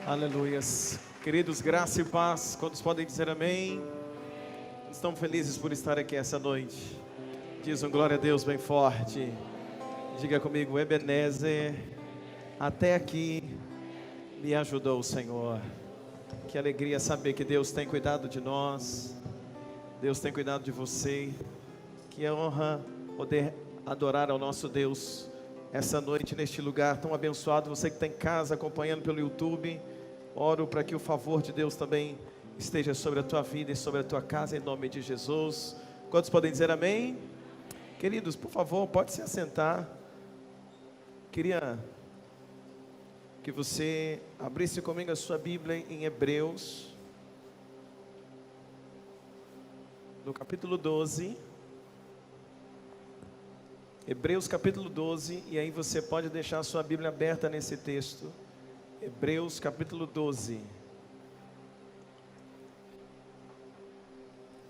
Aleluias. Queridos, graça e paz. Quantos podem dizer amém? Estamos felizes por estar aqui essa noite. Diz um glória a Deus bem forte. Diga comigo, Ebenezer, até aqui me ajudou o Senhor. Que alegria saber que Deus tem cuidado de nós. Deus tem cuidado de você. Que honra poder adorar ao nosso Deus essa noite neste lugar tão abençoado. Você que está em casa acompanhando pelo YouTube, oro para que o favor de Deus também esteja sobre a tua vida e sobre a tua casa, em nome de Jesus. Quantos podem dizer amém? Queridos, por favor, pode se assentar. Queria que você abrisse comigo a sua Bíblia em Hebreus, no capítulo 12. Hebreus capítulo 12, e aí você pode deixar a sua Bíblia aberta nesse texto. Hebreus capítulo 12.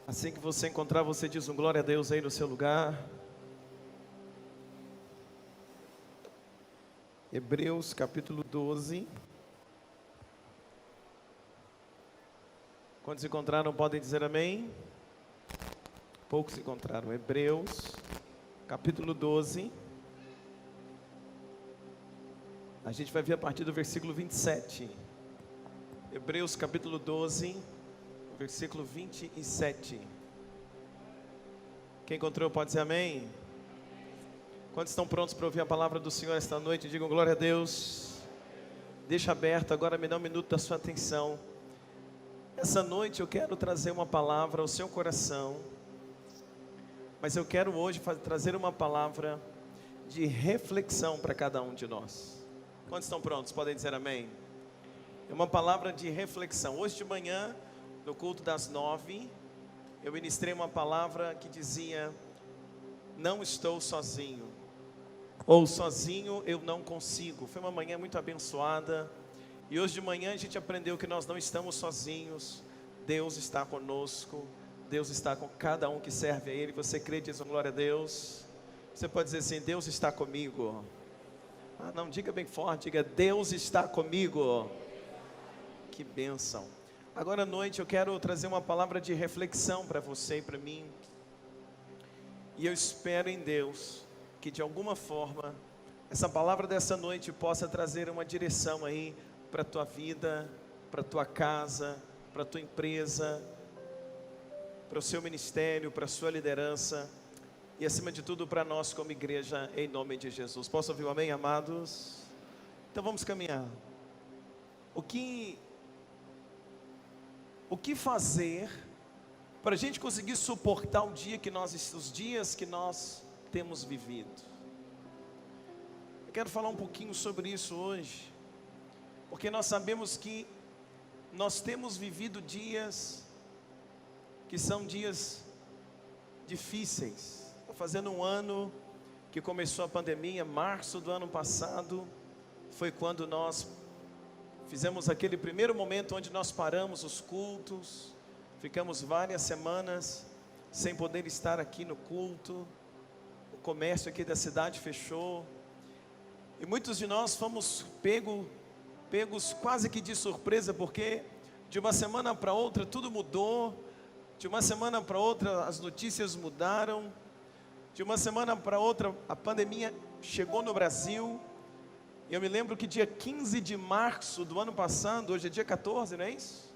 Assim que você encontrar, você diz um glória a Deus aí no seu lugar. Hebreus capítulo 12. Quantos encontraram podem dizer amém? Poucos encontraram. Hebreus capítulo 12. A gente vai ver a partir do versículo 27. Hebreus capítulo 12, versículo 27. Quem encontrou pode dizer amém? Quantos estão prontos para ouvir a palavra do Senhor esta noite? Digam glória a Deus. Deixa aberto, agora me dá um minuto da sua atenção. Essa noite eu quero trazer uma palavra ao seu coração. Mas eu quero hoje trazer uma palavra de reflexão para cada um de nós. Quantos estão prontos? Podem dizer amém? É uma palavra de reflexão. Hoje de manhã, no culto das 9, eu ministrei uma palavra que dizia: não estou sozinho, ou sozinho eu não consigo. Foi uma manhã muito abençoada. E hoje de manhã a gente aprendeu que nós não estamos sozinhos. Deus está conosco. Deus está com cada um que serve a Ele. Você crê, diz glória a Deus. Você pode dizer assim: Deus está comigo. Ah, não, diga bem forte, diga: Deus está comigo. Que bênção. Agora à noite eu quero trazer uma palavra de reflexão para você e para mim. E eu espero em Deus que de alguma forma essa palavra dessa noite possa trazer uma direção aí para a tua vida, para a tua casa, para a tua empresa, para o seu ministério, para a sua liderança e acima de tudo para nós como igreja, em nome de Jesus. Posso ouvir um amém, amados? Então vamos caminhar. O que fazer para a gente conseguir suportar os dias que nós temos vivido? Eu quero falar um pouquinho sobre isso hoje, porque nós sabemos que nós temos vivido dias que são dias difíceis. Está fazendo um ano que começou a pandemia. Março do ano passado foi quando nós fizemos aquele primeiro momento onde nós paramos os cultos. Ficamos várias semanas sem poder estar aqui no culto. O comércio aqui da cidade fechou. E muitos de nós fomos pegos quase que de surpresa, porque de uma semana para outra tudo mudou. De uma semana para outra as notícias mudaram. De uma semana para outra a pandemia chegou no Brasil. Eu me lembro que dia 15 de março do ano passado, hoje é dia 14, não é isso?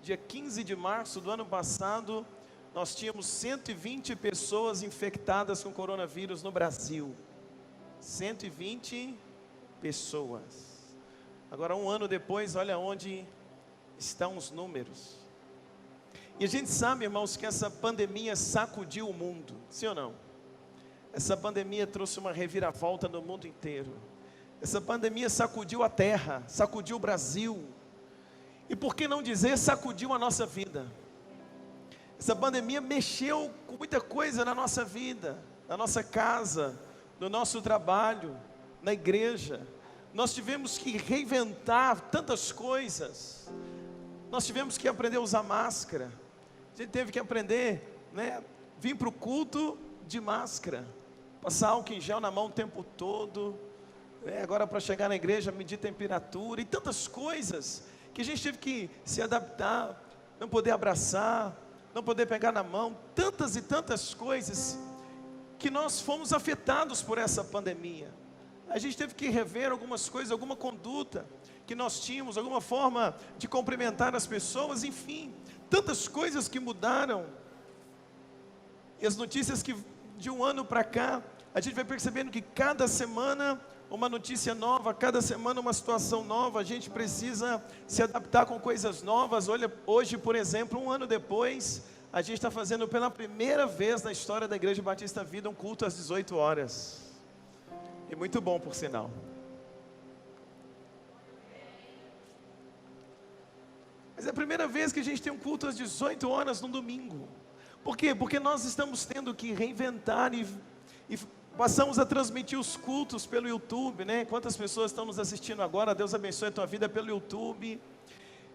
Dia 15 de março do ano passado, nós tínhamos 120 pessoas infectadas com coronavírus no Brasil. 120 pessoas. Agora, um ano depois, olha onde estão os números. E a gente sabe, irmãos, que essa pandemia sacudiu o mundo, sim ou não? Essa pandemia trouxe uma reviravolta no mundo inteiro. Essa pandemia sacudiu a terra, sacudiu o Brasil. E por que não dizer, sacudiu a nossa vida? Essa pandemia mexeu com muita coisa na nossa vida, na nossa casa, no nosso trabalho, na igreja. Nós tivemos que reinventar tantas coisas. Nós tivemos que aprender a usar máscara. A gente teve que aprender, vir para o culto de máscara, passar álcool em gel na mão o tempo todo. Agora para chegar na igreja, medir temperatura e tantas coisas que a gente teve que se adaptar, não poder abraçar, não poder pegar na mão, tantas e tantas coisas que nós fomos afetados por essa pandemia. A gente teve que rever algumas coisas, alguma conduta que nós tínhamos, alguma forma de cumprimentar as pessoas, enfim, tantas coisas que mudaram. E as notícias que de um ano para cá, a gente vai percebendo que cada semana uma notícia nova, cada semana uma situação nova, a gente precisa se adaptar com coisas novas. Olha, hoje, por exemplo, um ano depois, a gente está fazendo pela primeira vez na história da Igreja Batista Vida um culto às 18 horas. E muito bom, por sinal. Mas é a primeira vez que a gente tem um culto às 18 horas no domingo. Por quê? Porque nós estamos tendo que reinventar e passamos a transmitir os cultos pelo YouTube, né? Quantas pessoas estão nos assistindo agora? Deus abençoe a tua vida pelo YouTube.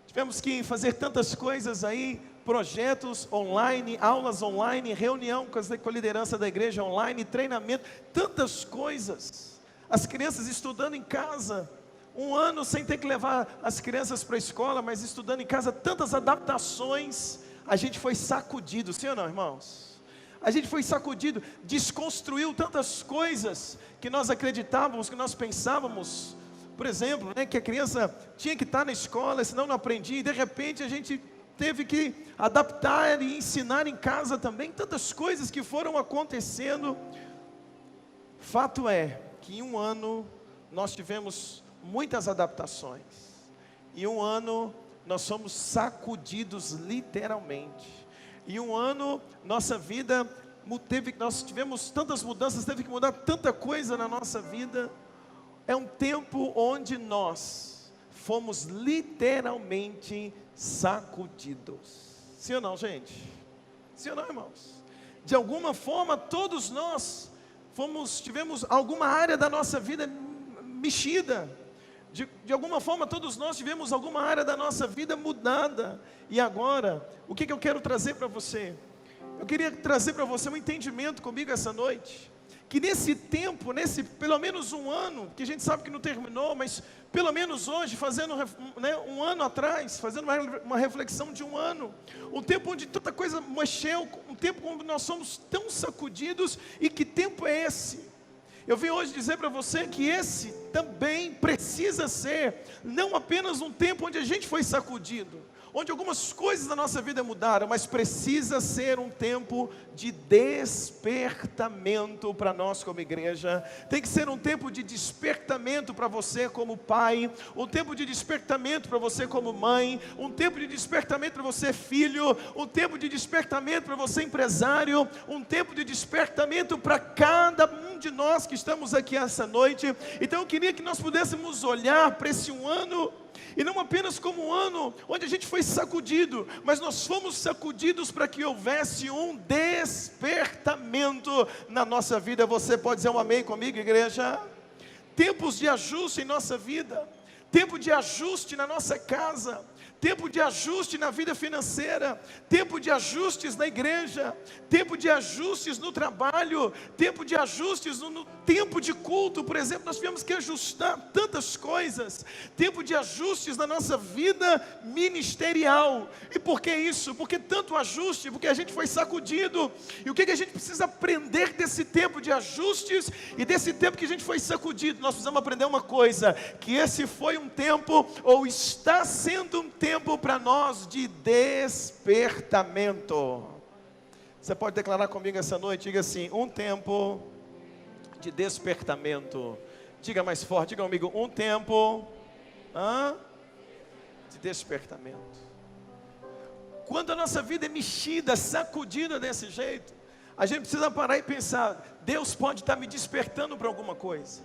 Tivemos que fazer tantas coisas aí, projetos online, aulas online, reunião com a liderança da igreja online, treinamento, tantas coisas. As crianças estudando em casa, um ano sem ter que levar as crianças para a escola, mas estudando em casa, tantas adaptações. A gente foi sacudido, sim ou não, irmãos? A gente foi sacudido, desconstruiu tantas coisas que nós acreditávamos, que nós pensávamos. Por exemplo, que a criança tinha que estar na escola, senão não aprendia, e de repente a gente teve que adaptar e ensinar em casa também, tantas coisas que foram acontecendo. Fato é que em um ano nós tivemos muitas adaptações, em um ano nós fomos sacudidos literalmente. Em um ano, nossa vida, nós tivemos tantas mudanças, teve que mudar tanta coisa na nossa vida. É um tempo onde nós fomos literalmente sacudidos. Sim ou não, gente? Sim ou não, irmãos? De alguma forma, todos nós tivemos alguma área da nossa vida mexida. De alguma forma, todos nós tivemos alguma área da nossa vida mudada. E agora, o que eu quero trazer para você? Eu queria trazer para você um entendimento comigo essa noite, que nesse tempo, pelo menos um ano, que a gente sabe que não terminou, mas pelo menos hoje, fazendo um ano atrás, fazendo uma reflexão de um ano, um tempo onde tanta coisa mexeu, um tempo onde nós somos tão sacudidos. E que tempo é esse? Eu vim hoje dizer para você que esse também precisa ser, não apenas um tempo onde a gente foi sacudido, onde algumas coisas da nossa vida mudaram, mas precisa ser um tempo de despertamento para nós como igreja. Tem que ser um tempo de despertamento para você como pai, um tempo de despertamento para você como mãe, um tempo de despertamento para você filho, um tempo de despertamento para você empresário, um tempo de despertamento para cada um de nós que estamos aqui essa noite. Então eu queria que nós pudéssemos olhar para esse um ano, e não apenas como um ano onde a gente foi sacudido, mas nós fomos sacudidos para que houvesse um despertamento na nossa vida. Você pode dizer um amém comigo, igreja? Tempos de ajuste em nossa vida, tempo de ajuste na nossa casa, tempo de ajuste na vida financeira, tempo de ajustes na igreja, tempo de ajustes no trabalho, tempo de ajustes no tempo de culto. Por exemplo, nós tivemos que ajustar tantas coisas, tempo de ajustes na nossa vida ministerial. E por que isso? Porque tanto ajuste, porque a gente foi sacudido. E o que a gente precisa aprender desse tempo de ajustes e desse tempo que a gente foi sacudido? Nós precisamos aprender uma coisa, que esse foi um tempo, ou está sendo um tempo para nós de despertamento. Você pode declarar comigo essa noite? Diga assim: um tempo de despertamento. Diga mais forte, diga comigo: um tempo de despertamento. Quando a nossa vida é mexida, sacudida desse jeito, a gente precisa parar e pensar: Deus pode estar me despertando para alguma coisa.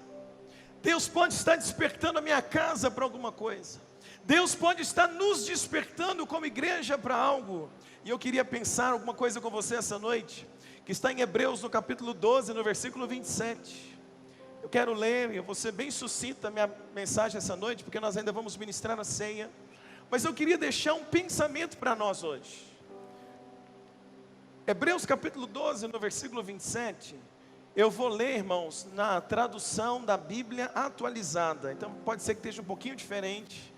Deus pode estar despertando a minha casa para alguma coisa. Deus pode estar nos despertando como igreja para algo. E eu queria pensar alguma coisa com você essa noite, que está em Hebreus no capítulo 12, no versículo 27. Eu quero ler, eu vou ser bem sucinta a minha mensagem essa noite, porque nós ainda vamos ministrar a ceia. Mas eu queria deixar um pensamento para nós hoje. Hebreus capítulo 12, no versículo 27. Eu vou ler, irmãos, na tradução da Bíblia atualizada. Então pode ser que esteja um pouquinho diferente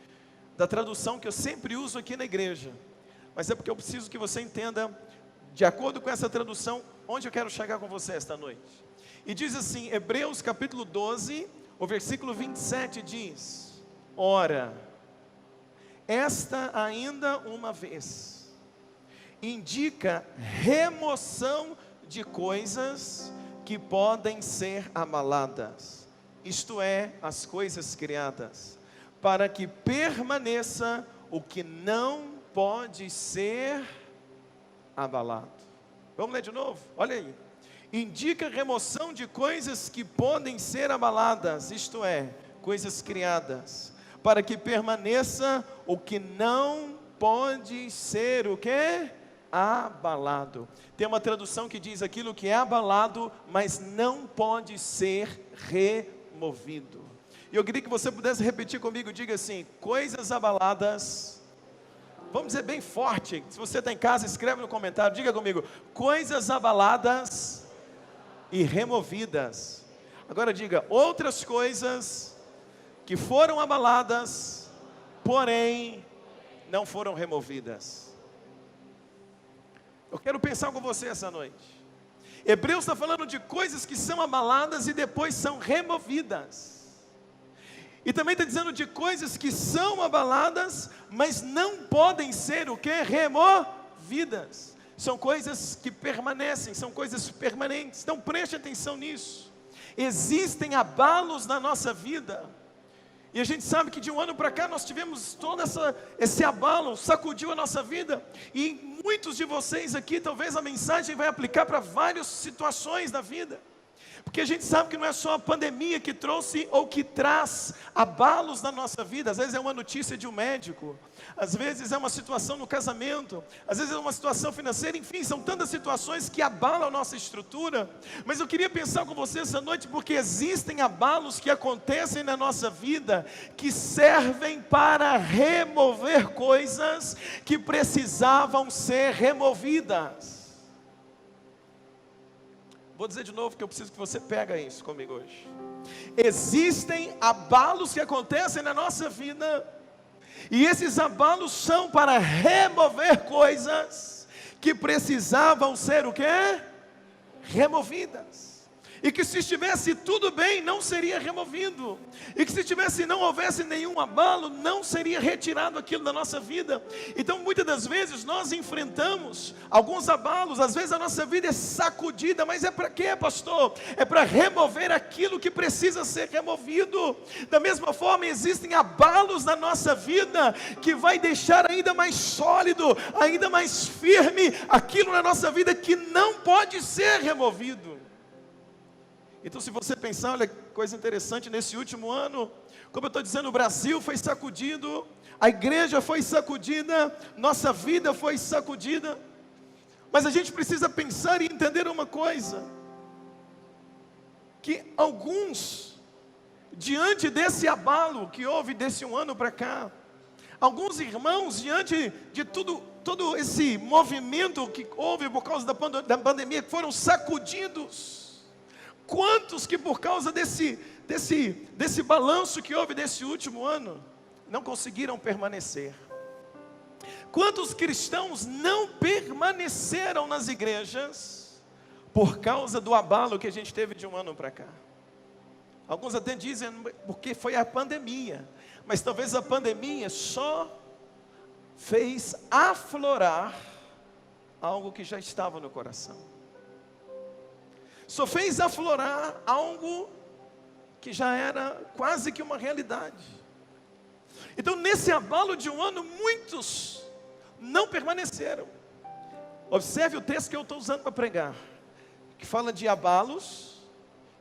da tradução que eu sempre uso aqui na igreja. Mas é porque eu preciso que você entenda, de acordo com essa tradução, onde eu quero chegar com você esta noite. E diz assim, Hebreus capítulo 12, o versículo 27 diz: ora, esta ainda uma vez indica remoção de coisas que podem ser abaladas, isto é, as coisas criadas, para que permaneça o que não pode ser abalado. Vamos ler de novo? Olha aí. Indica remoção de coisas que podem ser abaladas, isto é, coisas criadas, para que permaneça o que não pode ser o quê? Abalado. Tem uma tradução que diz aquilo que é abalado, mas não pode ser removido. E eu queria que você pudesse repetir comigo, diga assim, coisas abaladas. Vamos dizer bem forte, se você está em casa, escreve no comentário, diga comigo, coisas abaladas e removidas. Agora diga, outras coisas que foram abaladas, porém não foram removidas. Eu quero pensar com você essa noite. Hebreus está falando de coisas que são abaladas e depois são removidas. E também está dizendo de coisas que são abaladas, mas não podem ser o que? Removidas. São coisas que permanecem, são coisas permanentes. Então preste atenção nisso. Existem abalos na nossa vida. E a gente sabe que de um ano para cá nós tivemos todo esse abalo, sacudiu a nossa vida. E muitos de vocês aqui, talvez a mensagem vai aplicar para várias situações da vida. Porque a gente sabe que não é só a pandemia que trouxe ou que traz abalos na nossa vida. Às vezes é uma notícia de um médico, às vezes é uma situação no casamento, às vezes é uma situação financeira, enfim, são tantas situações que abalam a nossa estrutura. Mas eu queria pensar com você essa noite, porque existem abalos que acontecem na nossa vida, que servem para remover coisas que precisavam ser removidas. Vou dizer de novo que eu preciso que você pegue isso comigo hoje. Existem abalos que acontecem na nossa vida, e esses abalos são para remover coisas que precisavam ser o quê? Removidas. E que se estivesse tudo bem, não seria removido. E que se não houvesse nenhum abalo, não seria retirado aquilo da nossa vida. Então muitas das vezes nós enfrentamos alguns abalos, às vezes a nossa vida é sacudida, mas é para quê, pastor? É para remover aquilo que precisa ser removido. Da mesma forma, existem abalos na nossa vida, que vai deixar ainda mais sólido, ainda mais firme, aquilo na nossa vida que não pode ser removido. Então se você pensar, olha que coisa interessante, nesse último ano, como eu estou dizendo, o Brasil foi sacudido, a igreja foi sacudida, nossa vida foi sacudida, mas a gente precisa pensar e entender uma coisa, que alguns, diante desse abalo que houve desse um ano para cá, alguns irmãos, diante de todo esse movimento que houve por causa da pandemia, que foram sacudidos. Quantos que por causa desse balanço que houve desse último ano, não conseguiram permanecer? Quantos cristãos não permaneceram nas igrejas, por causa do abalo que a gente teve de um ano para cá? Alguns até dizem, porque foi a pandemia, mas talvez a pandemia só fez aflorar algo que já estava no coração. Só fez aflorar algo que já era quase que uma realidade. Então nesse abalo de um ano, muitos não permaneceram. Observe o texto que eu estou usando para pregar, que fala de abalos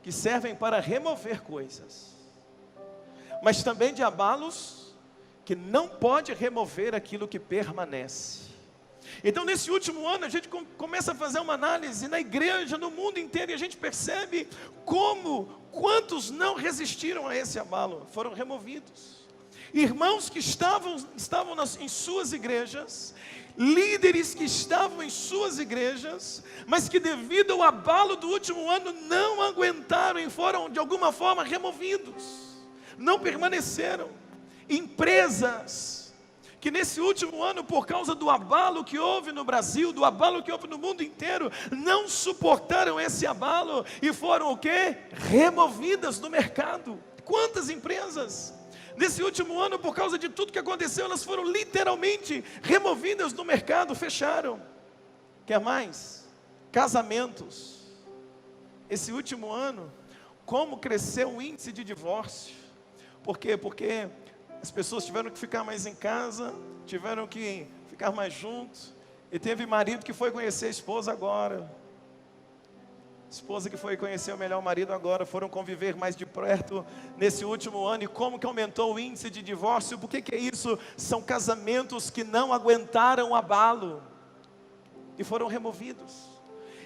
que servem para remover coisas, mas também de abalos que não pode remover aquilo que permanece. Então nesse último ano a gente começa a fazer uma análise na igreja, no mundo inteiro, e a gente percebe quantos não resistiram a esse abalo, foram removidos. Irmãos que estavam em suas igrejas, líderes que estavam em suas igrejas, mas que devido ao abalo do último ano não aguentaram e foram de alguma forma removidos, não permaneceram. Empresas que nesse último ano, por causa do abalo que houve no Brasil, do abalo que houve no mundo inteiro, não suportaram esse abalo e foram o quê? Removidas do mercado. Quantas empresas nesse último ano, por causa de tudo que aconteceu, elas foram literalmente removidas do mercado, fecharam. Quer mais? Casamentos. Esse último ano, como cresceu o índice de divórcio? Por quê? Porque as pessoas tiveram que ficar mais em casa, tiveram que ficar mais juntos, e teve marido que foi conhecer a esposa agora, esposa que foi conhecer o melhor marido agora, foram conviver mais de perto nesse último ano. E como que aumentou o índice de divórcio? Por que é isso? São casamentos que não aguentaram o abalo e foram removidos.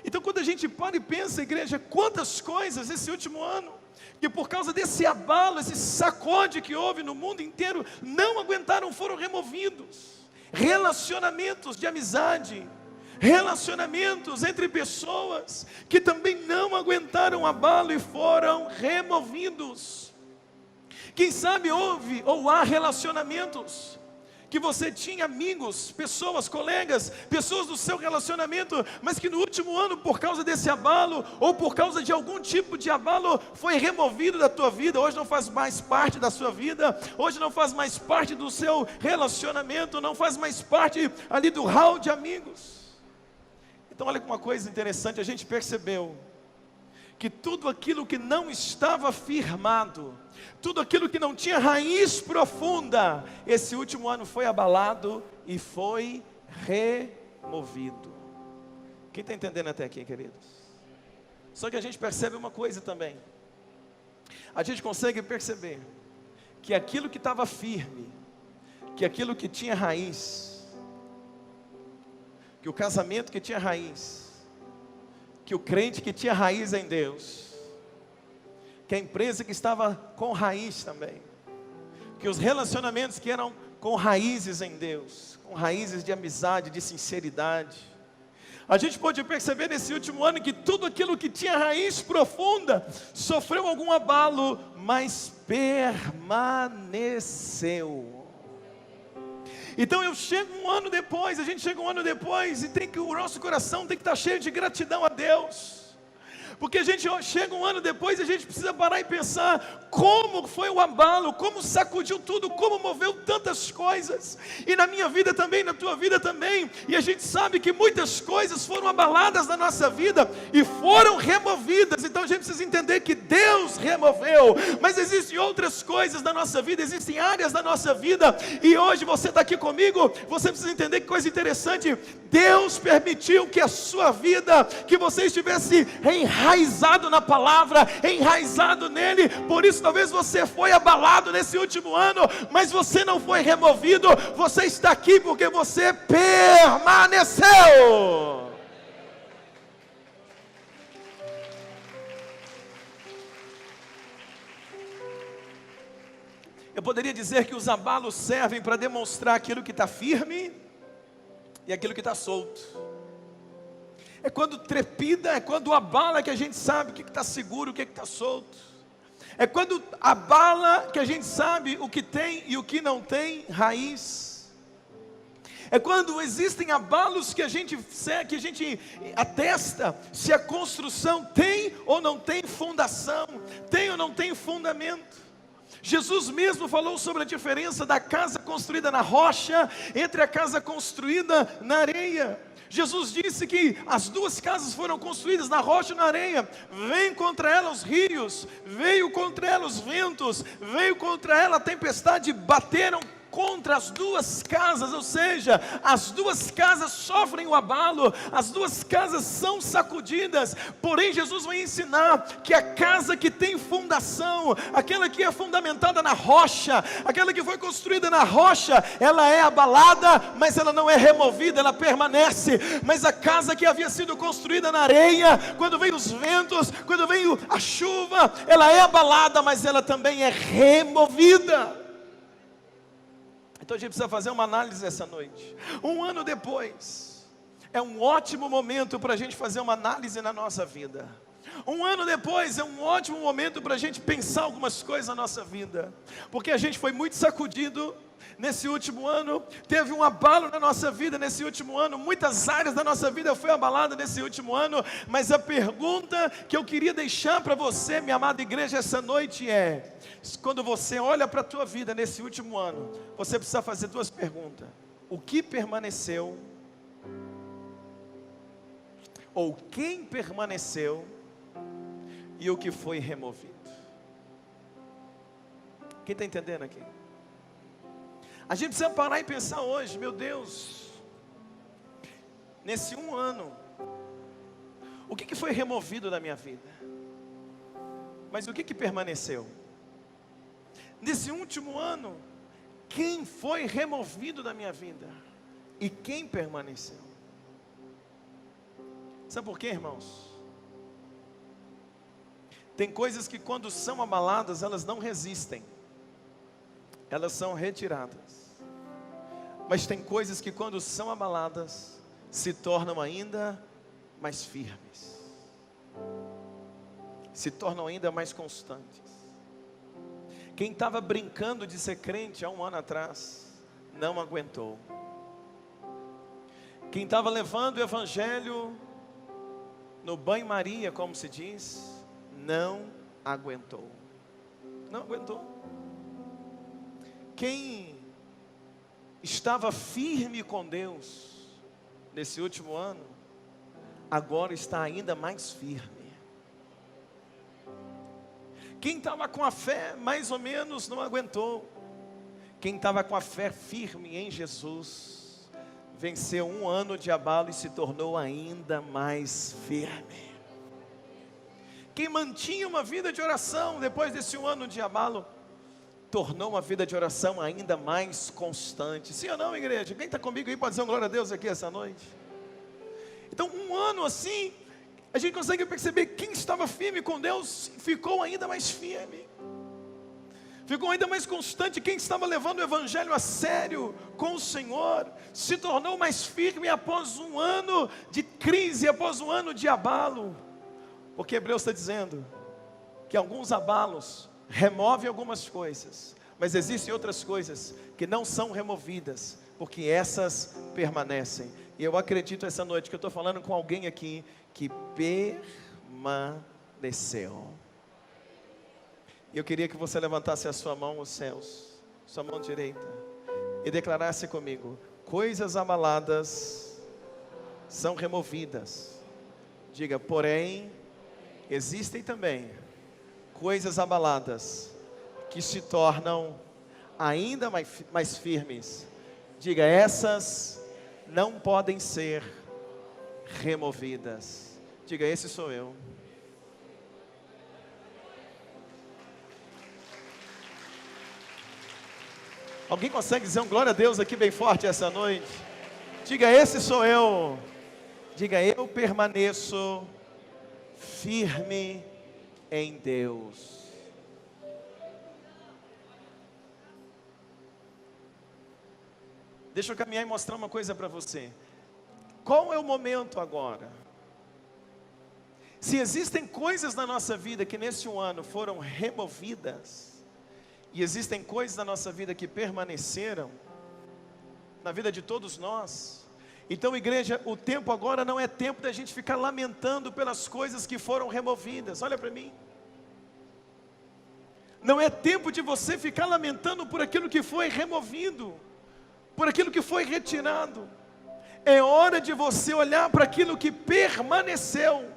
Então quando a gente para e pensa, igreja, quantas coisas esse último ano, que por causa desse abalo, esse sacode que houve no mundo inteiro, não aguentaram, foram removidos. Relacionamentos de amizade, relacionamentos entre pessoas que também não aguentaram o abalo e foram removidos. Quem sabe houve ou há relacionamentos que você tinha amigos, pessoas, colegas, pessoas do seu relacionamento, mas que no último ano, por causa desse abalo, ou por causa de algum tipo de abalo, foi removido da tua vida, hoje não faz mais parte da sua vida, hoje não faz mais parte do seu relacionamento, não faz mais parte ali do hall de amigos. Então olha que uma coisa interessante, a gente percebeu que tudo aquilo que não estava firmado, tudo aquilo que não tinha raiz profunda, esse último ano foi abalado e foi removido. Quem está entendendo até aqui, queridos? Só que a gente percebe uma coisa também, a gente consegue perceber que aquilo que estava firme, que aquilo que tinha raiz, que o casamento que tinha raiz, que o crente que tinha raiz em Deus, que a empresa que estava com raiz também, que os relacionamentos que eram com raízes em Deus, com raízes de amizade, de sinceridade, a gente pode perceber nesse último ano que tudo aquilo que tinha raiz profunda sofreu algum abalo, mas permaneceu. Então eu chego um ano depois, a gente chega um ano depois, e o nosso coração tem que estar cheio de gratidão a Deus, porque a gente chega um ano depois e a gente precisa parar e pensar como foi o abalo, como sacudiu tudo, como moveu tantas coisas, e na minha vida também, na tua vida também, e a gente sabe que muitas coisas foram abaladas na nossa vida, e foram removidas. Então a gente precisa entender que Deus removeu, mas existem outras coisas na nossa vida, existem áreas da nossa vida, e hoje você está aqui comigo, você precisa entender que coisa interessante, Deus permitiu que a sua vida, que você estivesse enraizado na palavra, enraizado nele, por isso talvez você foi abalado nesse último ano, mas você não foi removido, você está aqui porque você permaneceu. Eu poderia dizer que os abalos servem para demonstrar aquilo que está firme e aquilo que está solto. É quando trepida, é quando abala que a gente sabe o que está seguro, o que está solto. É quando abala que a gente sabe o que tem e o que não tem raiz. É quando existem abalos que a gente atesta se a construção tem ou não tem fundação, tem ou não tem fundamento. Jesus mesmo falou sobre a diferença da casa construída na rocha entre a casa construída na areia. Jesus disse que as duas casas foram construídas na rocha e na areia. Veio contra ela os rios, veio contra ela os ventos, veio contra ela a tempestade, bateram contra as duas casas, ou seja, as duas casas sofrem o abalo, as duas casas são sacudidas, porém Jesus vai ensinar que a casa que tem fundação, aquela que é fundamentada na rocha, aquela que foi construída na rocha, ela é abalada, mas ela não é removida, ela permanece. Mas a casa que havia sido construída na areia, quando veio os ventos, quando veio a chuva, ela é abalada, mas ela também é removida. Então a gente precisa fazer uma análise essa noite. Um ano depois, é um ótimo momento para a gente fazer uma análise na nossa vida. Um ano depois é um ótimo momento para a gente pensar algumas coisas na nossa vida. Porque a gente foi muito sacudido nesse último ano, teve um abalo na nossa vida nesse último ano, muitas áreas da nossa vida foi abalada nesse último ano, mas a pergunta que eu queria deixar para você, minha amada igreja, essa noite é: quando você olha para a tua vida nesse último ano, você precisa fazer duas perguntas: o que permaneceu? Ou quem permaneceu? E o que foi removido? Quem está entendendo aqui? A gente precisa parar e pensar hoje, meu Deus, nesse um ano, o que foi removido da minha vida? Mas o que permaneceu? Nesse último ano, quem foi removido da minha vida? E quem permaneceu? Sabe por quê, irmãos? Tem coisas que quando são abaladas, elas não resistem. Elas são retiradas. Mas tem coisas que quando são abaladas, se tornam ainda mais firmes. Se tornam ainda mais constantes. Quem estava brincando de ser crente há um ano atrás, não aguentou. Quem estava levando o evangelho no banho-maria, como se diz, não aguentou. Não aguentou. Quem estava firme com Deus nesse último ano, agora está ainda mais firme. Quem estava com a fé mais ou menos não aguentou. Quem estava com a fé firme em Jesus, venceu um ano de abalo e se tornou ainda mais firme. Quem mantinha uma vida de oração depois desse um ano de abalo, tornou uma vida de oração ainda mais constante. Sim ou não, igreja? Quem está comigo aí pode dizer um glória a Deus aqui essa noite? Então, um ano assim, a gente consegue perceber quem estava firme com Deus ficou ainda mais firme. Ficou ainda mais constante. Quem estava levando o evangelho a sério com o Senhor, se tornou mais firme após um ano de crise, após um ano de abalo. Porque Hebreus está dizendo que alguns abalos removem algumas coisas, mas existem outras coisas que não são removidas, porque essas permanecem. E eu acredito essa noite que eu estou falando com alguém aqui que permaneceu. E eu queria que você levantasse a sua mão aos céus, sua mão direita, e declarasse comigo: coisas abaladas são removidas. Diga: porém, existem também coisas abaladas que se tornam ainda mais firmes. Diga: essas não podem ser removidas. Diga: esse sou eu. Alguém consegue dizer um glória a Deus aqui bem forte essa noite? Diga: esse sou eu. Diga: eu permaneço firme em Deus. Deixa eu caminhar e mostrar uma coisa para você. Qual é o momento agora? Se existem coisas na nossa vida que nesse um ano foram removidas, e existem coisas na nossa vida que permaneceram, na vida de todos nós, então, igreja, o tempo agora não é tempo da gente ficar lamentando pelas coisas que foram removidas. Olha para mim. Não é tempo de você ficar lamentando por aquilo que foi removido, por aquilo que foi retirado. É hora de você olhar para aquilo que permaneceu.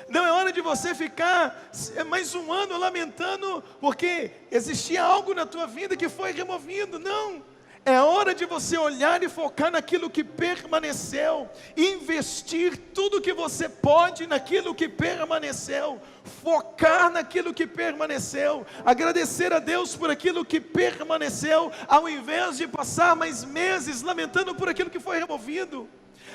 Não é hora de você ficar mais um ano lamentando porque existia algo na tua vida que foi removido. Não. É hora de você olhar e focar naquilo que permaneceu, investir tudo que você pode naquilo que permaneceu, focar naquilo que permaneceu, agradecer a Deus por aquilo que permaneceu, ao invés de passar mais meses lamentando por aquilo que foi removido.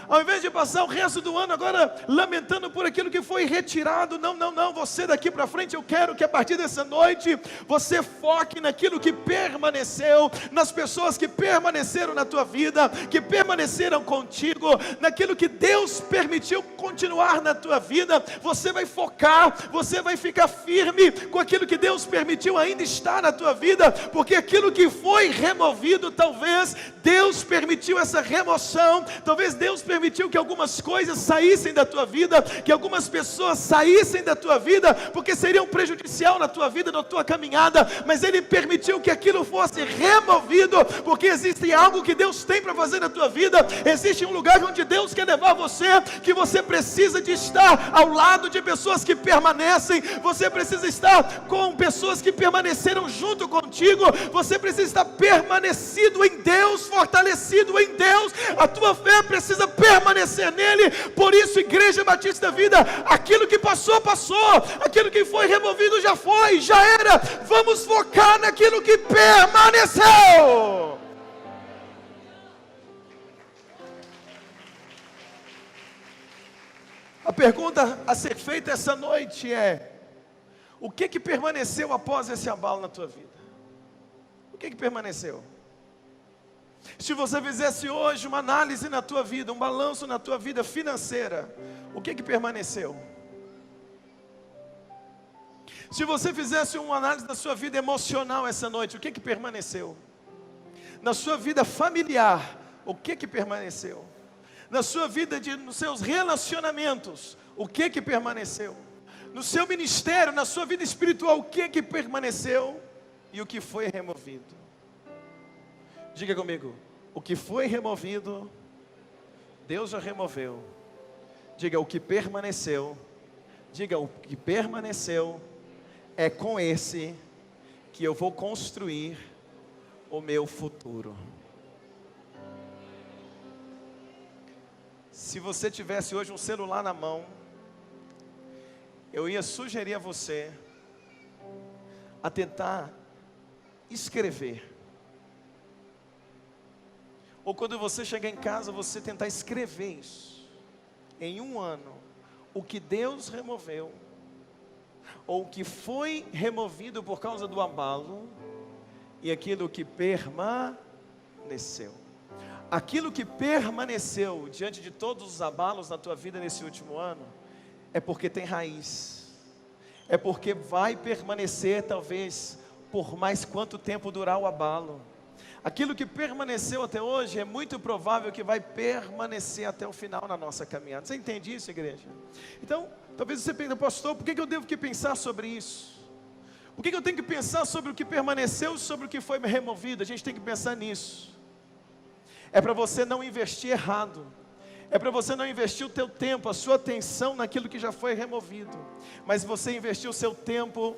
Ao invés de passar o resto do ano agora lamentando por aquilo que foi retirado, não, você daqui para frente, eu quero que a partir dessa noite, você foque naquilo que permaneceu, nas pessoas que permaneceram na tua vida, que permaneceram contigo, naquilo que Deus permitiu continuar na tua vida. Você vai focar, você vai ficar firme com aquilo que Deus permitiu ainda estar na tua vida, porque aquilo que foi removido, talvez Deus permitiu essa remoção, talvez Deus permitiu que algumas coisas saíssem da tua vida, que algumas pessoas saíssem da tua vida, porque seriam prejudicial na tua vida, na tua caminhada, mas Ele permitiu que aquilo fosse removido, porque existe algo que Deus tem para fazer na tua vida, existe um lugar onde Deus quer levar você, que você precisa de estar ao lado de pessoas que permanecem, você precisa estar com pessoas que permaneceram junto contigo, você precisa estar permanecido em Deus, fortalecido em Deus, a tua fé precisa permanecer nele. Por isso, Igreja Batista da Vida, aquilo que passou, aquilo que foi removido já foi, já era. Vamos focar naquilo que permaneceu. A pergunta a ser feita essa noite é: o que permaneceu após esse abalo na tua vida? O que permaneceu? Se você fizesse hoje uma análise na tua vida, um balanço na tua vida financeira, o que permaneceu? Se você fizesse uma análise da sua vida emocional essa noite, o que permaneceu? Na sua vida familiar, o que permaneceu? Na sua vida, nos seus relacionamentos, o que permaneceu? No seu ministério, na sua vida espiritual, o que permaneceu? E o que foi removido? Diga comigo: o que foi removido, Deus já removeu. Diga: o que permaneceu. Diga: o que permaneceu é com esse que eu vou construir o meu futuro. Se você tivesse hoje um celular na mão, eu ia sugerir a você a tentar escrever. Ou quando você chegar em casa, você tentar escrever isso. Em um ano, o que Deus removeu, ou o que foi removido por causa do abalo, e aquilo que permaneceu. Aquilo que permaneceu diante de todos os abalos na tua vida nesse último ano, é porque tem raiz. É porque vai permanecer talvez por mais quanto tempo durar o abalo. Aquilo que permaneceu até hoje é muito provável que vai permanecer até o final na nossa caminhada. Você entende isso, igreja? Então, talvez você pense: pastor, por que eu devo que pensar sobre isso? Por que eu tenho que pensar sobre o que permaneceu e sobre o que foi removido? A gente tem que pensar nisso. É para você não investir errado. É para você não investir o teu tempo, a sua atenção naquilo que já foi removido. Mas você investir o seu tempo,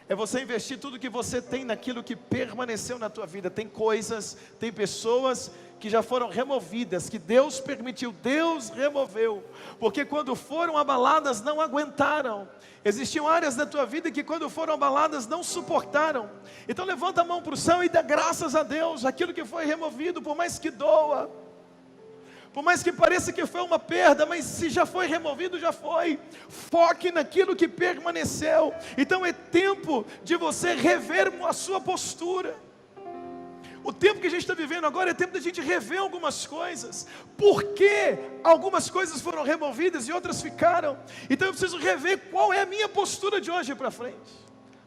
é você investir tudo que você tem naquilo que permaneceu na tua vida. Tem coisas, tem pessoas que já foram removidas, que Deus permitiu, Deus removeu, porque quando foram abaladas não aguentaram. Existiam áreas da tua vida que quando foram abaladas não suportaram. Então levanta a mão para o céu e dá graças a Deus. Aquilo que foi removido, por mais que doa, por mais que pareça que foi uma perda, mas se já foi removido, já foi. Foque naquilo que permaneceu. Então é tempo de você rever a sua postura. O tempo que a gente está vivendo agora é tempo de a gente rever algumas coisas. Por que algumas coisas foram removidas e outras ficaram? Então eu preciso rever qual é a minha postura de hoje para frente.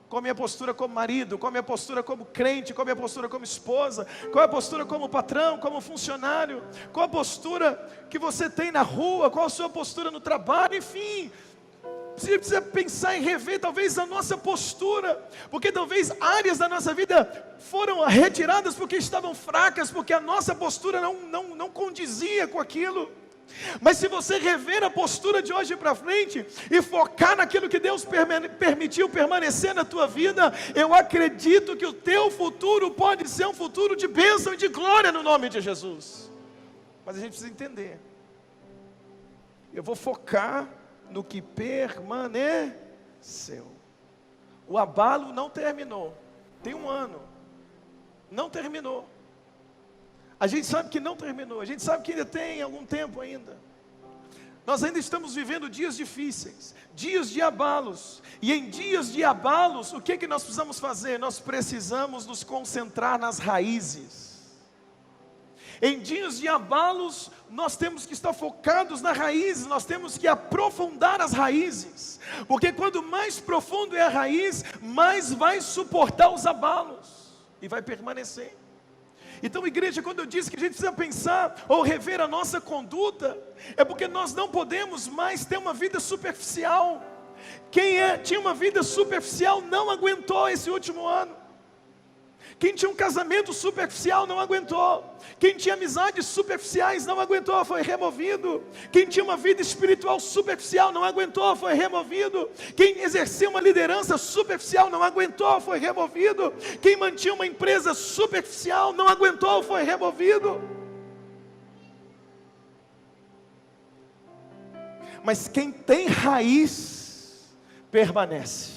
Qual a minha postura como marido, qual a minha postura como crente, qual a minha postura como esposa, qual a postura como patrão, como funcionário, qual a postura que você tem na rua, qual a sua postura no trabalho, enfim. Você precisa pensar em rever talvez a nossa postura, porque talvez áreas da nossa vida foram retiradas porque estavam fracas, porque a nossa postura não condizia com aquilo. Mas se você rever a postura de hoje para frente e focar naquilo que Deus permitiu permanecer na tua vida, eu acredito que o teu futuro pode ser um futuro de bênção e de glória no nome de Jesus. Mas a gente precisa entender. Eu vou focar no que permaneceu. O abalo não terminou. Tem um ano. Não terminou. A gente sabe que não terminou, a gente sabe que ainda tem algum tempo ainda. Nós ainda estamos vivendo dias difíceis, dias de abalos. E em dias de abalos, o que nós precisamos fazer? Nós precisamos nos concentrar nas raízes. Em dias de abalos, nós temos que estar focados nas raízes, nós temos que aprofundar as raízes. Porque quanto mais profundo é a raiz, mais vai suportar os abalos e vai permanecer. Então, igreja, quando eu disse que a gente precisa pensar ou rever a nossa conduta, é porque nós não podemos mais ter uma vida superficial. Quem tinha uma vida superficial não aguentou esse último ano. Quem tinha um casamento superficial não aguentou. Quem tinha amizades superficiais não aguentou, foi removido. Quem tinha uma vida espiritual superficial não aguentou, foi removido. Quem exercia uma liderança superficial não aguentou, foi removido. Quem mantinha uma empresa superficial não aguentou, foi removido. Mas quem tem raiz, permanece.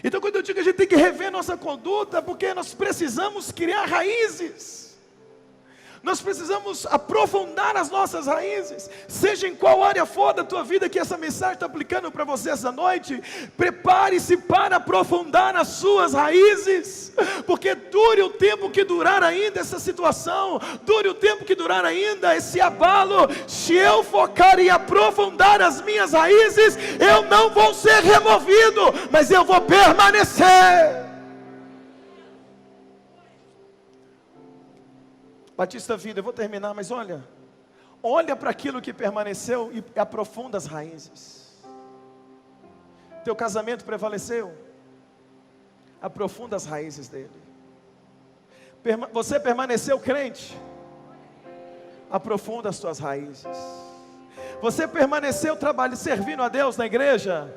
Então, quando eu digo que a gente tem que rever nossa conduta, porque nós precisamos criar raízes, nós precisamos aprofundar as nossas raízes, seja em qual área for da tua vida que essa mensagem está aplicando para você essa noite. Prepare-se para aprofundar as suas raízes, porque dure o tempo que durar ainda essa situação, dure o tempo que durar ainda esse abalo, se eu focar em aprofundar as minhas raízes, eu não vou ser removido, mas eu vou permanecer. Batista Vida, eu vou terminar, mas olha para aquilo que permaneceu e aprofunda as raízes. Teu casamento prevaleceu, aprofunda as raízes dele. Você permaneceu crente, aprofunda as tuas raízes. Você permaneceu servindo a Deus na igreja,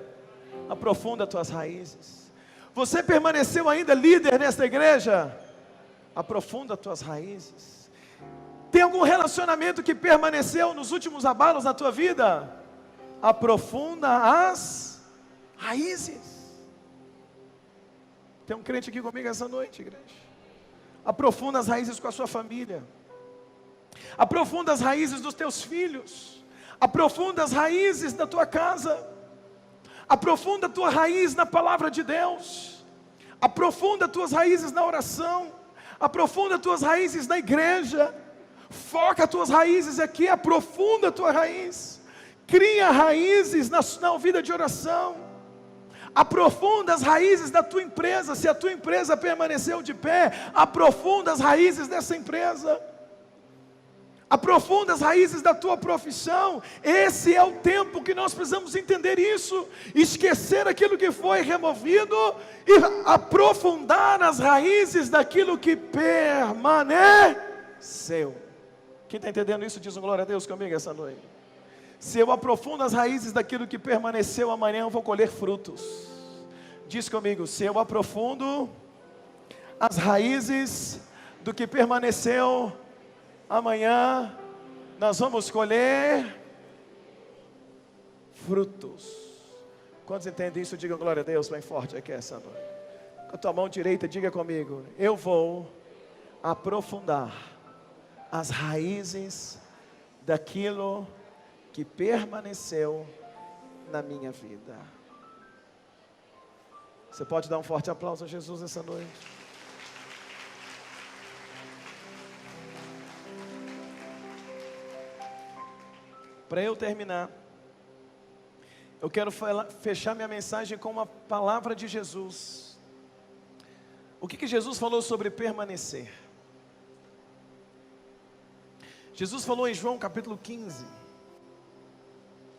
aprofunda as tuas raízes. Você permaneceu ainda líder nesta igreja, aprofunda as tuas raízes. Tem algum relacionamento que permaneceu nos últimos abalos na tua vida? Aprofunda as raízes. Tem um crente aqui comigo essa noite, igreja. Aprofunda as raízes com a sua família. Aprofunda as raízes dos teus filhos. Aprofunda as raízes da tua casa. Aprofunda a tua raiz na palavra de Deus. Aprofunda as tuas raízes na oração. Aprofunda as tuas raízes na igreja. Foca as tuas raízes aqui, aprofunda a tua raiz. Cria raízes na vida de oração. Aprofunda as raízes da tua empresa. Se a tua empresa permaneceu de pé, aprofunda as raízes dessa empresa. Aprofunda as raízes da tua profissão. Esse é o tempo que nós precisamos entender isso. Esquecer aquilo que foi removido e aprofundar as raízes daquilo que permaneceu. Quem está entendendo isso, diz um glória a Deus comigo essa noite. Se eu aprofundo as raízes daquilo que permaneceu, amanhã eu vou colher frutos. Diz comigo, se eu aprofundo as raízes do que permaneceu, amanhã nós vamos colher frutos. Quantos entendem isso? Diga glória a Deus bem forte aqui essa noite. Com a tua mão direita, diga comigo, eu vou aprofundar as raízes daquilo que permaneceu na minha vida. Você pode dar um forte aplauso a Jesus essa noite? Para eu terminar, eu quero fechar minha mensagem com uma palavra de Jesus. O que Jesus falou sobre permanecer? Jesus falou em João capítulo 15,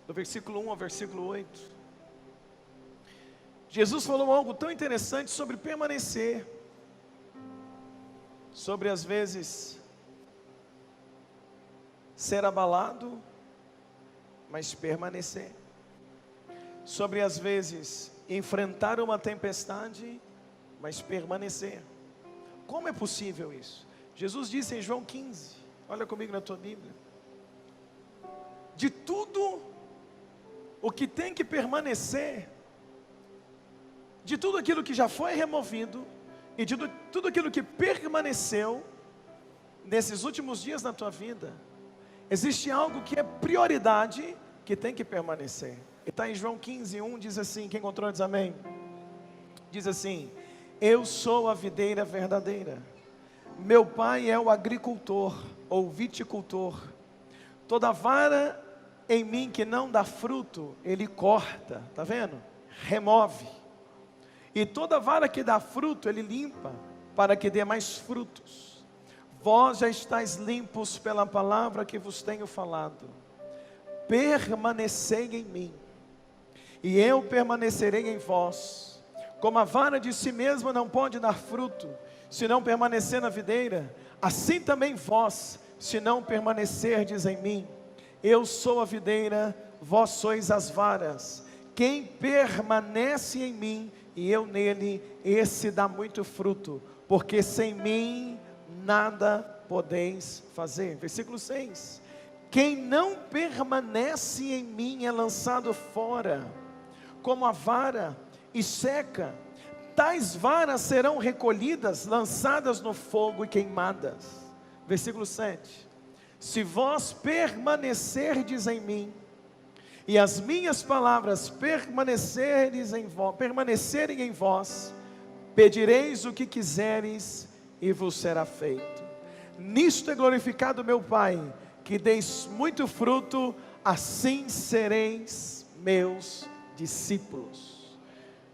do versículo 1 ao versículo 8. Jesus falou algo tão interessante sobre permanecer, sobre às vezes ser abalado, mas permanecer, sobre às vezes enfrentar uma tempestade, mas permanecer. Como é possível isso? Jesus disse em João 15, olha comigo na tua Bíblia, de tudo o que tem que permanecer, de tudo aquilo que já foi removido, e de tudo aquilo que permaneceu nesses últimos dias na tua vida, existe algo que é prioridade, que tem que permanecer. E está em João 15:1, diz assim, quem encontrou diz amém. Diz assim: eu sou a videira verdadeira, meu pai é o agricultor, ou viticultor. Toda vara em mim que não dá fruto, ele corta, está vendo? Remove. E toda vara que dá fruto, ele limpa, para que dê mais frutos. Vós já estáis limpos pela palavra que vos tenho falado. Permanecei em mim, e eu permanecerei em vós. Como a vara de si mesma não pode dar fruto, se não permanecer na videira, assim também vós, se não permanecerdes em mim. Eu sou a videira, vós sois as varas. Quem permanece em mim e eu nele, esse dá muito fruto, porque sem mim nada podeis fazer. Versículo 6. Quem não permanece em mim é lançado fora, como a vara, e seca. Tais varas serão recolhidas, lançadas no fogo e queimadas. Versículo 7. Se vós permanecerdes em mim, e as minhas palavras permanecerem em vós, pedireis o que quiseres, e vos será feito. Nisto é glorificado meu Pai, que deis muito fruto, assim sereis meus discípulos.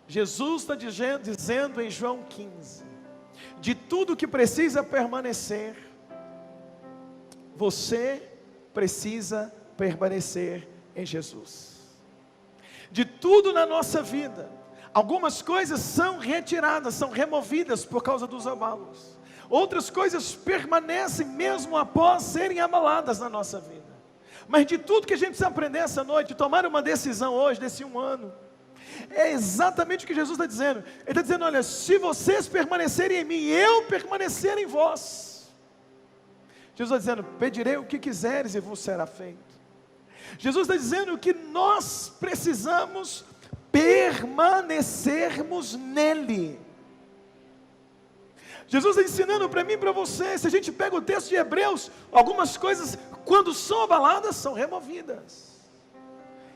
Jesus está dizendo em João 15, de tudo que precisa permanecer, você precisa permanecer em Jesus. De tudo na nossa vida, algumas coisas são retiradas, são removidas por causa dos abalos. Outras coisas permanecem mesmo após serem abaladas na nossa vida. Mas de tudo que a gente precisa aprender essa noite, tomar uma decisão hoje, desse um ano, é exatamente o que Jesus está dizendo. Ele está dizendo, olha, se vocês permanecerem em mim, eu permanecer em vós. Jesus está dizendo, pedirei o que quiseres e vos será feito. Jesus está dizendo que nós precisamos permanecermos nele. Jesus está ensinando para mim e para você. Se a gente pega o texto de Hebreus, algumas coisas, quando são abaladas, são removidas.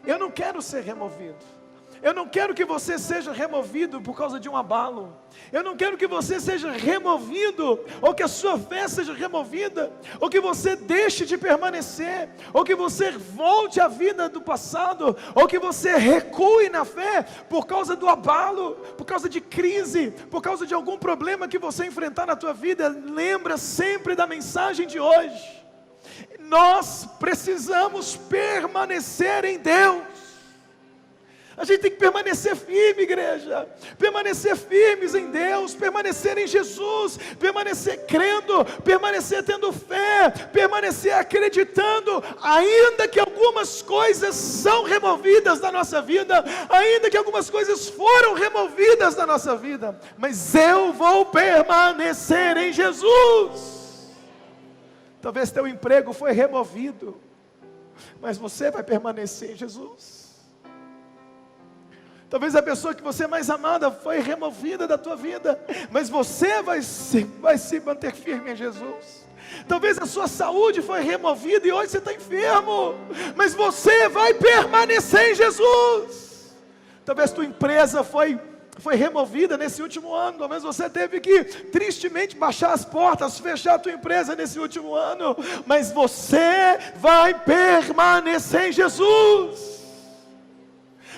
Eu não quero ser removido. Eu não quero que você seja removido por causa de um abalo. Eu não quero que você seja removido, ou que a sua fé seja removida, ou que você deixe de permanecer, ou que você volte à vida do passado, ou que você recue na fé por causa do abalo, por causa de crise, por causa de algum problema que você enfrentar na tua vida. Lembra sempre da mensagem de hoje. Nós precisamos permanecer em Deus. A gente tem que permanecer firme, igreja, permanecer firmes em Deus, permanecer em Jesus, permanecer crendo, permanecer tendo fé, permanecer acreditando, ainda que algumas coisas são removidas da nossa vida, ainda que algumas coisas foram removidas da nossa vida, mas eu vou permanecer em Jesus. Talvez teu emprego foi removido, mas você vai permanecer em Jesus. Talvez a pessoa que você mais amada foi removida da tua vida, mas você vai se manter firme em Jesus. Talvez a sua saúde foi removida e hoje você está enfermo, mas você vai permanecer em Jesus. Talvez tua empresa foi removida nesse último ano, talvez você teve que tristemente baixar as portas, fechar a tua empresa nesse último ano, mas você vai permanecer em Jesus.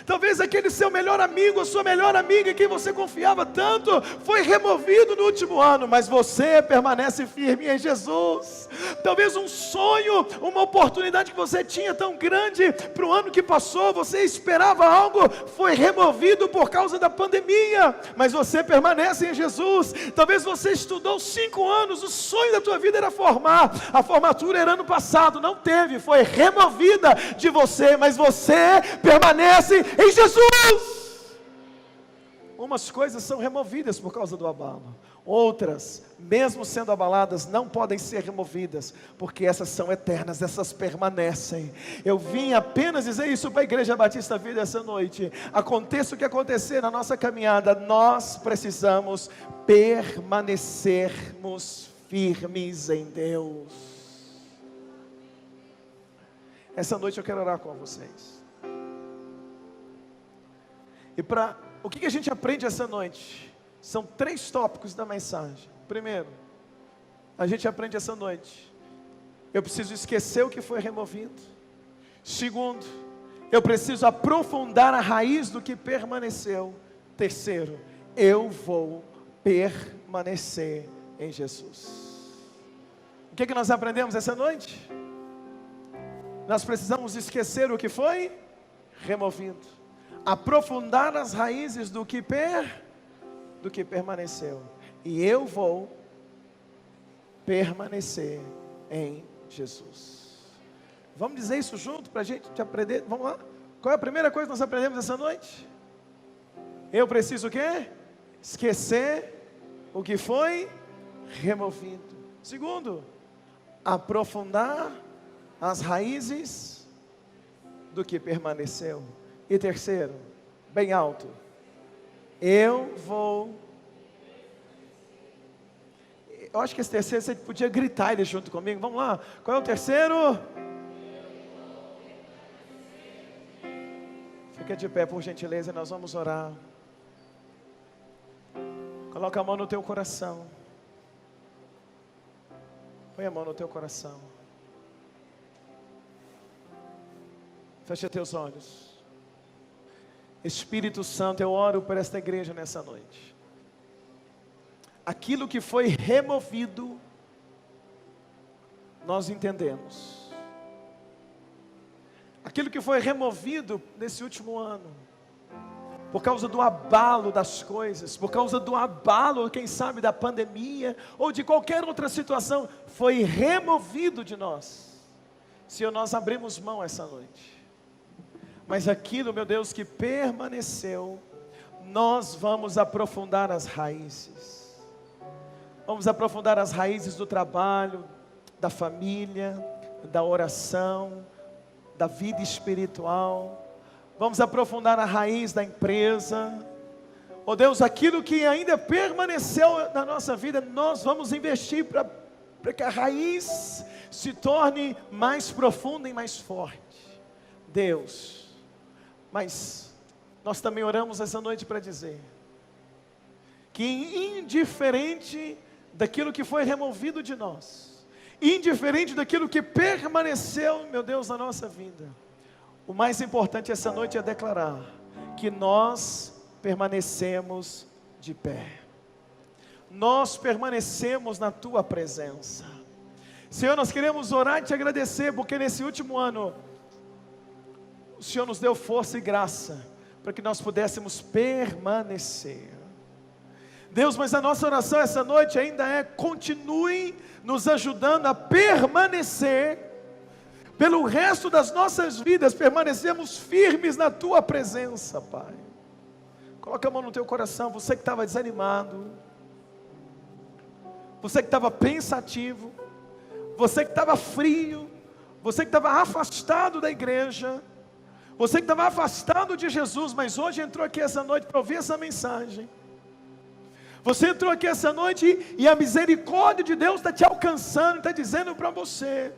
Talvez aquele seu melhor amigo, a sua melhor amiga em quem você confiava tanto, foi removido no último ano, mas você permanece firme em Jesus. Talvez um sonho, uma oportunidade que você tinha tão grande para o ano que passou, você esperava algo, foi removido por causa da pandemia, mas você permanece em Jesus. Talvez você estudou 5 anos, o sonho da tua vida era formar, a formatura era ano passado, não teve, foi removida de você, mas você permanece em Jesus. Umas coisas são removidas por causa do abalo, outras, mesmo sendo abaladas, não podem ser removidas, porque essas são eternas, essas permanecem. Eu vim apenas dizer isso para a Igreja Batista Vida essa noite. Aconteça o que acontecer na nossa caminhada, nós precisamos permanecermos firmes em Deus. Essa noite eu quero orar com vocês. E o que a gente aprende essa noite? São 3 tópicos da mensagem. Primeiro, a gente aprende essa noite: eu preciso esquecer o que foi removido. Segundo, eu preciso aprofundar a raiz do que permaneceu. Terceiro, eu vou permanecer em Jesus. O que nós aprendemos essa noite? Nós precisamos esquecer o que foi removido, aprofundar as raízes do que permaneceu, e eu vou permanecer em Jesus. Vamos dizer isso junto para a gente aprender? Vamos lá? Qual é a primeira coisa que nós aprendemos essa noite? Eu preciso o quê? Esquecer o que foi removido. Segundo, aprofundar as raízes do que permaneceu. E terceiro, bem alto, eu acho que esse terceiro você podia gritar ele junto comigo. Vamos lá, qual é o terceiro? Fica de pé por gentileza, nós vamos orar. Coloca a mão no teu coração. Põe a mão no teu coração. Fecha teus olhos. Espírito Santo, eu oro por esta igreja nessa noite. Aquilo que foi removido, nós entendemos. Aquilo que foi removido nesse último ano, por causa do abalo das coisas, por causa do abalo, quem sabe, da pandemia, ou de qualquer outra situação, foi removido de nós. Senhor, nós abrimos mão essa noite. Mas aquilo, meu Deus, que permaneceu, nós vamos aprofundar as raízes. Vamos aprofundar as raízes do trabalho, da família, da oração, da vida espiritual. Vamos aprofundar a raiz da empresa. Oh Deus, aquilo que ainda permaneceu na nossa vida, nós vamos investir para que a raiz se torne mais profunda e mais forte. Deus, mas nós também oramos essa noite para dizer que indiferente daquilo que foi removido de nós, indiferente daquilo que permaneceu, meu Deus, na nossa vida, o mais importante essa noite é declarar que nós permanecemos de pé. Nós permanecemos na Tua presença. Senhor, nós queremos orar e Te agradecer, porque nesse último ano, o Senhor nos deu força e graça, para que nós pudéssemos permanecer. Deus, mas a nossa oração essa noite ainda é: continue nos ajudando a permanecer, pelo resto das nossas vidas, permanecemos firmes na Tua presença, Pai. Coloca a mão no teu coração, você que estava desanimado, você que estava pensativo, você que estava frio, você que estava afastado da igreja, você que estava afastado de Jesus, mas hoje entrou aqui essa noite para ouvir essa mensagem. Você entrou aqui essa noite e a misericórdia de Deus está te alcançando, está dizendo para você: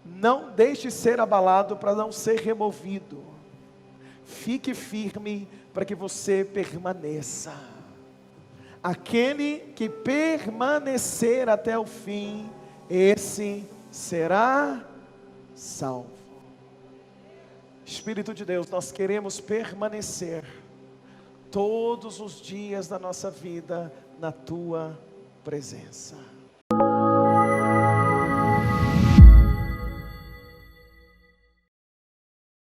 não deixe ser abalado para não ser removido. Fique firme para que você permaneça. Aquele que permanecer até o fim, esse será salvo. Espírito de Deus, nós queremos permanecer todos os dias da nossa vida na Tua presença.